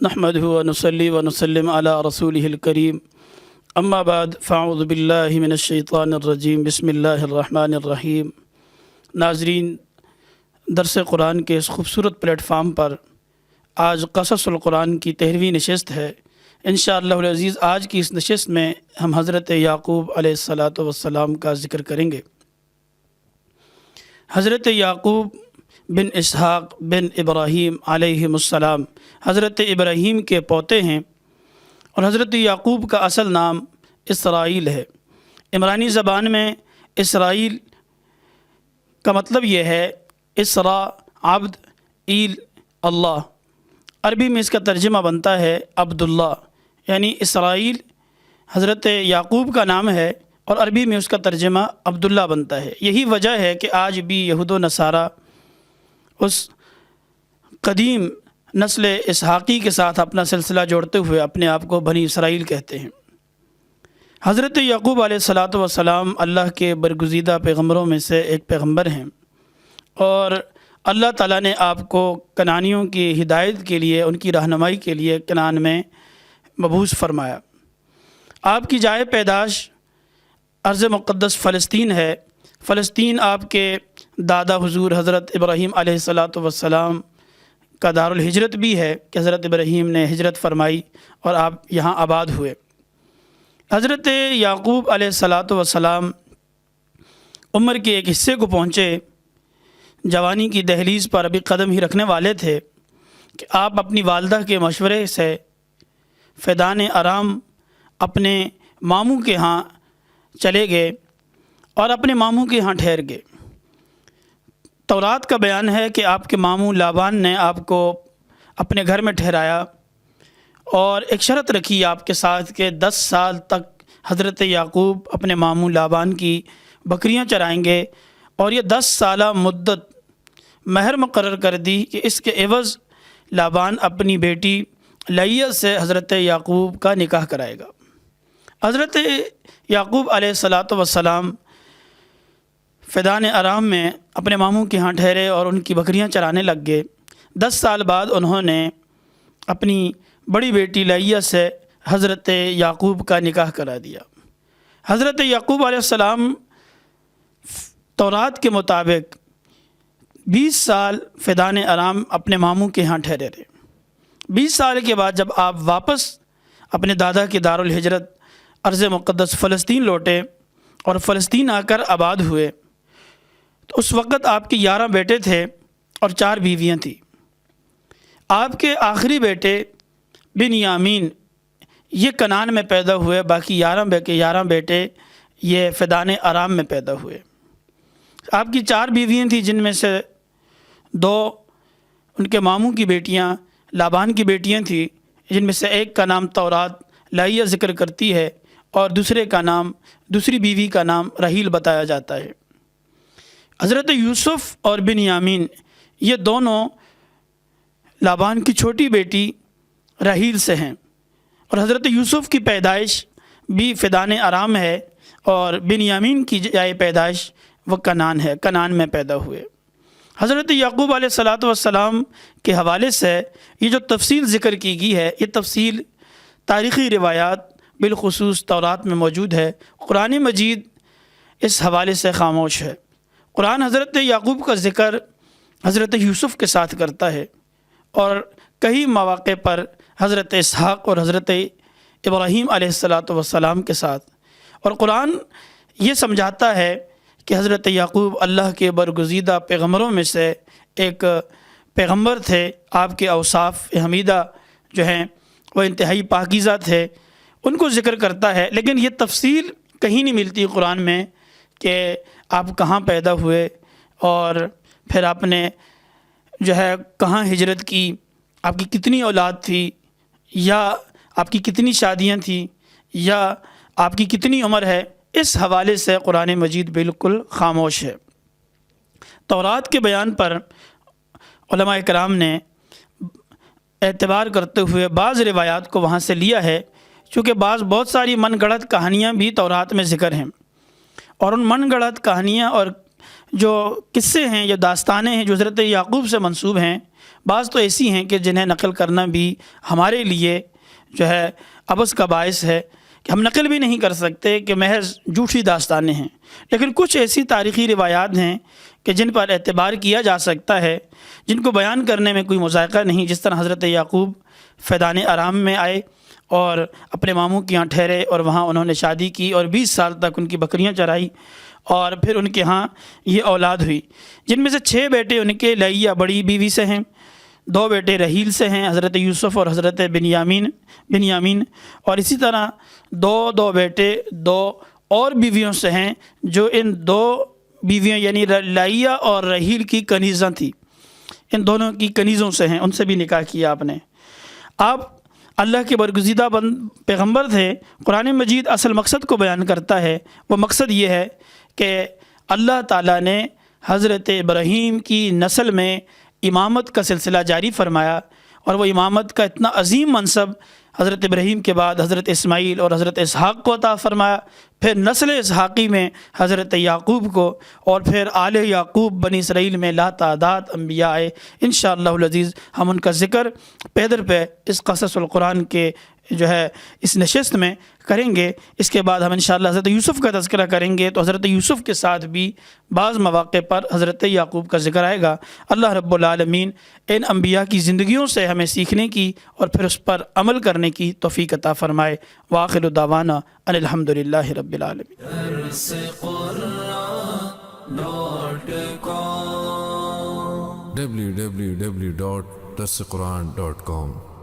نحمده ونصلي ونسلم على رسوله الكريم اما بعد فاعوذ باللہ من الشیطان الرجیم بسم اللہ الرحمن الرحیم۔ ناظرین، درس قرآن کے اس خوبصورت پلیٹ فارم پر آج قصص القرآن کی 13ویں نشست ہے۔ انشاءاللہ العزیز آج کی اس نشست میں ہم حضرت یعقوب علیہ السلام کا ذکر کریں گے۔ حضرت یعقوب بن اسحاق بن ابراہیم علیہ السلام حضرت ابراہیم کے پوتے ہیں، اور حضرت یعقوب کا اصل نام اسرائیل ہے۔ عمرانی زبان میں اسرائیل کا مطلب یہ ہے اسرا عبد، ایل اللہ۔ عربی میں اس کا ترجمہ بنتا ہے عبداللہ، یعنی اسرائیل حضرت یعقوب کا نام ہے اور عربی میں اس کا ترجمہ عبداللہ بنتا ہے۔ یہی وجہ ہے کہ آج بھی یہود و نصارہ اس قدیم نسل اسحاقی کے ساتھ اپنا سلسلہ جوڑتے ہوئے اپنے آپ کو بنی اسرائیل کہتے ہیں۔ حضرت یعقوب علیہ السلام اللہ کے برگزیدہ پیغمبروں میں سے ایک پیغمبر ہیں، اور اللہ تعالیٰ نے آپ کو کنعانیوں کی ہدایت کے لیے، ان کی رہنمائی کے لیے کنعان میں مبعوث فرمایا۔ آپ کی جائے پیدائش ارض مقدس فلسطین ہے۔ فلسطین آپ کے دادا حضور حضرت ابراہیم علیہ السلام کا دارالہجرت بھی ہے کہ حضرت ابراہیم نے ہجرت فرمائی اور آپ یہاں آباد ہوئے۔ حضرت یعقوب علیہ السلام عمر کے ایک حصے کو پہنچے، جوانی کی دہلیز پر ابھی قدم ہی رکھنے والے تھے کہ آپ اپنی والدہ کے مشورے سے فیدان ارام اپنے ماموں کے ہاں چلے گئے اور اپنے ماموں کے ہاں ٹھہر گئے۔ تورات کا بیان ہے کہ آپ کے ماموں لابان نے آپ کو اپنے گھر میں ٹھہرایا اور ایک شرط رکھی آپ کے ساتھ کہ 10 سال تک حضرت یعقوب اپنے ماموں لابان کی بکریاں چرائیں گے، اور یہ 10 سالہ مدت مہر مقرر کر دی کہ اس کے عوض لابان اپنی بیٹی لیہ سے حضرت یعقوب کا نکاح کرائے گا۔ حضرت یعقوب علیہ السلام فیدان ارام میں اپنے ماموں کے ہاں ٹھہرے اور ان کی بکریاں چرانے لگ گئے۔ 10 سال بعد انہوں نے اپنی بڑی بیٹی لیہ سے حضرت یعقوب کا نکاح کرا دیا۔ حضرت یعقوب علیہ السلام تورات کے مطابق 20 سال فیدان ارام اپنے ماموں کے ہاں ٹھہرے رہے۔ 20 سال کے بعد جب آپ واپس اپنے دادا کے دارالہجرت ارض مقدس فلسطین لوٹے اور فلسطین آ کر آباد ہوئے، تو اس وقت آپ کے 11 بیٹے تھے اور 4 بیویاں تھیں۔ آپ کے آخری بیٹے بنیامین یہ کنعان میں پیدا ہوئے، باقی 11 بیٹے یہ فیدان ارام میں پیدا ہوئے۔ آپ کی 4 بیویاں تھیں، جن میں سے 2 ان کے ماموں کی بیٹیاں لابان کی بیٹیاں تھیں، جن میں سے ایک کا نام تورات لیہ ذکر کرتی ہے اور دوسری بیوی کا نام رحیل بتایا جاتا ہے۔ حضرت یوسف اور بنیامین یہ دونوں لابان کی چھوٹی بیٹی رحیل سے ہیں، اور حضرت یوسف کی پیدائش بھی فیدان ارام ہے، اور بنیامین کی جائے پیدائش وہ کنعان ہے، کنعان میں پیدا ہوئے۔ حضرت یعقوب علیہ السلام کے حوالے سے یہ جو تفصیل ذکر کی گئی ہے، یہ تفصیل تاریخی روایات بالخصوص تورات میں موجود ہے۔ قرآن مجید اس حوالے سے خاموش ہے۔ قرآن حضرت یعقوب کا ذکر حضرت یوسف کے ساتھ کرتا ہے، اور کئی مواقع پر حضرت اسحاق اور حضرت ابراہیم علیہ السلام کے ساتھ، اور قرآن یہ سمجھاتا ہے کہ حضرت یعقوب اللہ کے برگزیدہ پیغمبروں میں سے ایک پیغمبر تھے۔ آپ کے اوصاف حمیدہ جو ہیں وہ انتہائی پاکیزہ تھے، ان کو ذکر کرتا ہے، لیکن یہ تفصیل کہیں نہیں ملتی قرآن میں کہ آپ کہاں پیدا ہوئے، اور پھر آپ نے جو ہے کہاں ہجرت کی، آپ کی کتنی اولاد تھی، یا آپ کی کتنی شادیاں تھیں، یا آپ کی کتنی عمر ہے۔ اس حوالے سے قرآن مجید بالکل خاموش ہے۔ تورات کے بیان پر علماء کرام نے اعتبار کرتے ہوئے بعض روایات کو وہاں سے لیا ہے، چونکہ بہت ساری من گڑت کہانیاں بھی تورات میں ذکر ہیں، اور ان من گڑت کہانیاں اور جو قصے ہیں یا داستانیں ہیں جو حضرت یعقوب سے منسوب ہیں، بعض تو ایسی ہیں کہ جنہیں نقل کرنا بھی ہمارے لیے جو ہے عبث کا باعث ہے کہ ہم نقل بھی نہیں کر سکتے، کہ محض جھوٹی داستانیں ہیں۔ لیکن کچھ ایسی تاریخی روایات ہیں کہ جن پر اعتبار کیا جا سکتا ہے، جن کو بیان کرنے میں کوئی مذائقہ نہیں، جس طرح حضرت یعقوب فیضان ارام میں آئے اور اپنے ماموں کے یہاں ٹھہرے اور وہاں انہوں نے شادی کی اور 20 سال تک ان کی بکریاں چرائی، اور پھر ان کے ہاں یہ اولاد ہوئی، جن میں سے 6 بیٹے ان کے لئیہ بڑی بیوی سے ہیں، 2 بیٹے رحیل سے ہیں، حضرت یوسف اور حضرت بنیامین، اور اسی طرح 2 بیٹے 2 اور بیویوں سے ہیں، جو ان 2 بیویوں یعنی لائیہ اور رحیل کی کنیزاں تھیں، ان دونوں کی کنیزوں سے ہیں، ان سے بھی نکاح کیا آپ نے۔ آپ اللہ کے برگزیدہ پیغمبر تھے۔ قرآن مجید اصل مقصد کو بیان کرتا ہے، وہ مقصد یہ ہے کہ اللہ تعالیٰ نے حضرت ابراہیم کی نسل میں امامت کا سلسلہ جاری فرمایا، اور وہ امامت کا اتنا عظیم منصب حضرت ابراہیم کے بعد حضرت اسماعیل اور حضرت اسحاق کو عطا فرمایا، پھر نسل اسحاقی میں حضرت یعقوب کو، اور پھر آل یعقوب بنی اسرائیل میں لا تعداد انبیاء آئے۔ انشاءاللہ العزیز ہم ان کا ذکر پہ در پہ اس قصص القرآن کے جو ہے اس نشست میں کریں گے۔ اس کے بعد ہم انشاءاللہ حضرت یوسف کا تذکرہ کریں گے، تو حضرت یوسف کے ساتھ بھی بعض مواقع پر حضرت یعقوب کا ذکر آئے گا۔ اللہ رب العالمین ان انبیاء کی زندگیوں سے ہمیں سیکھنے کی اور پھر اس پر عمل کرنے کی توفیق عطا فرمائے۔ وآخر دعوانا ان الحمدللہ رب العالمین۔ www.darsequran.com